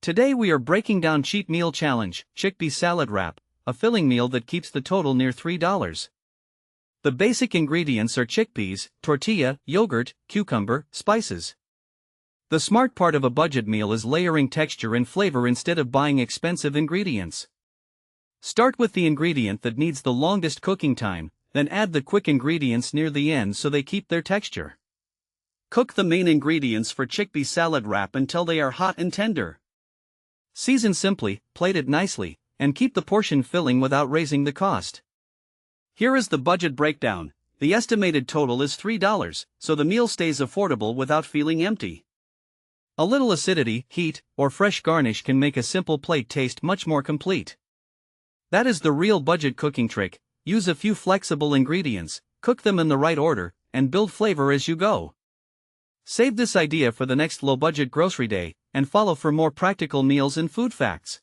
Today we are breaking down Cheap Meal Challenge, Chickpea Salad Wrap, a filling meal that keeps the total near $3. The basic ingredients are chickpeas, tortilla, yogurt, cucumber, spices. The smart part of a budget meal is layering texture and flavor instead of buying expensive ingredients. Start with the ingredient that needs the longest cooking time, then add the quick ingredients near the end so they keep their texture. Cook the main ingredients for chickpea salad wrap until they are hot and tender. Season simply, plate it nicely, and keep the portion filling without raising the cost. Here is the budget breakdown. The estimated total is $3, so the meal stays affordable without feeling empty. A little acidity, heat, or fresh garnish can make a simple plate taste much more complete. That is the real budget cooking trick. Use a few flexible ingredients, cook them in the right order, and build flavor as you go. Save this idea for the next low-budget grocery day, and follow for more practical meals and food facts.